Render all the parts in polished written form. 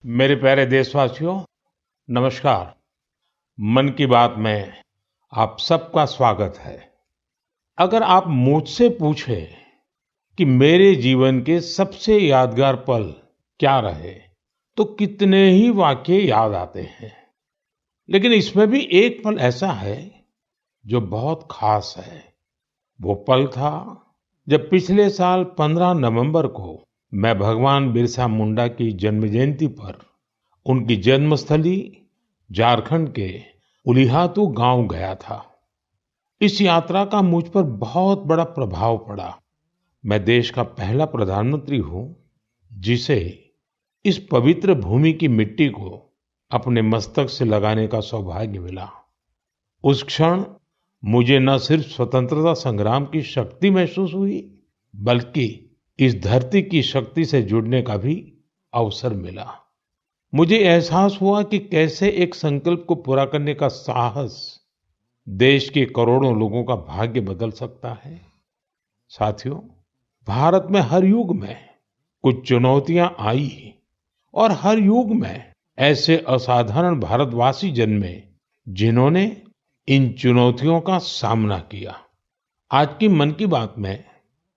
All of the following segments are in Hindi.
मेरे प्यारे देशवासियों, नमस्कार। मन की बात में आप सबका स्वागत है। अगर आप मुझसे पूछें कि मेरे जीवन के सबसे यादगार पल क्या रहे, तो कितने ही वाकये याद आते हैं। लेकिन इसमें भी एक पल ऐसा है जो बहुत खास है। वो पल था जब पिछले साल 15 नवंबर को मैं भगवान बिरसा मुंडा की जन्म जयंती पर उनकी जन्मस्थली झारखंड के उलिहातू गांव गया था। इस यात्रा का मुझ पर बहुत बड़ा प्रभाव पड़ा। मैं देश का पहला प्रधानमंत्री हूं जिसे इस पवित्र भूमि की मिट्टी को अपने मस्तक से लगाने का सौभाग्य मिला। उस क्षण मुझे न सिर्फ स्वतंत्रता संग्राम की शक्ति महसूस हुई, बल्कि इस धरती की शक्ति से जुड़ने का भी अवसर मिला। मुझे एहसास हुआ कि कैसे एक संकल्प को पूरा करने का साहस देश के करोड़ों लोगों का भाग्य बदल सकता है। साथियों, भारत में हर युग में कुछ चुनौतियां आई और हर युग में ऐसे असाधारण भारतवासी जन्मे जिन्होंने इन चुनौतियों का सामना किया। आज की मन की बात में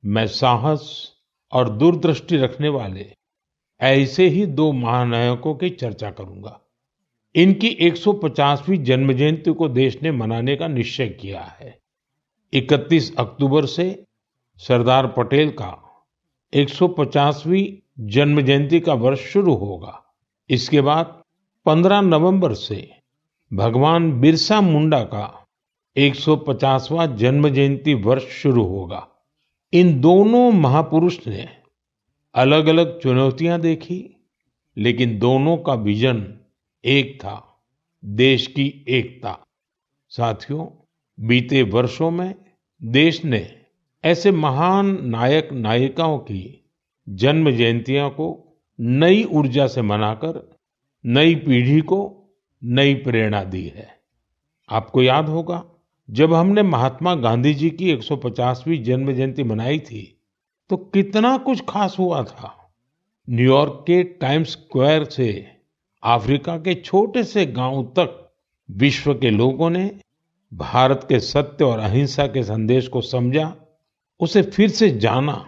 मैं साहस और दूरदृष्टि रखने वाले ऐसे ही दो महानायकों की चर्चा करूंगा। इनकी 150वीं जन्म जयंती को देश ने मनाने का निश्चय किया है। 31 अक्टूबर से सरदार पटेल का 150वीं जन्म जयंती का वर्ष शुरू होगा। इसके बाद 15 नवंबर से भगवान बिरसा मुंडा का 150वां जन्म जयंती वर्ष शुरू होगा। इन दोनों महापुरुष ने अलग अलग चुनौतियां देखी, लेकिन दोनों का विजन एक था, देश की एकता। साथियों, बीते वर्षों में देश ने ऐसे महान नायक नायिकाओं की जन्म जयंतियों को नई ऊर्जा से मनाकर नई पीढ़ी को नई प्रेरणा दी है। आपको याद होगा, जब हमने महात्मा गांधी जी की 150वीं जन्म जयंती मनाई थी तो कितना कुछ खास हुआ था। न्यूयॉर्क के टाइम्स स्क्वायर से अफ्रीका के छोटे से गांव तक विश्व के लोगों ने भारत के सत्य और अहिंसा के संदेश को समझा, उसे फिर से जाना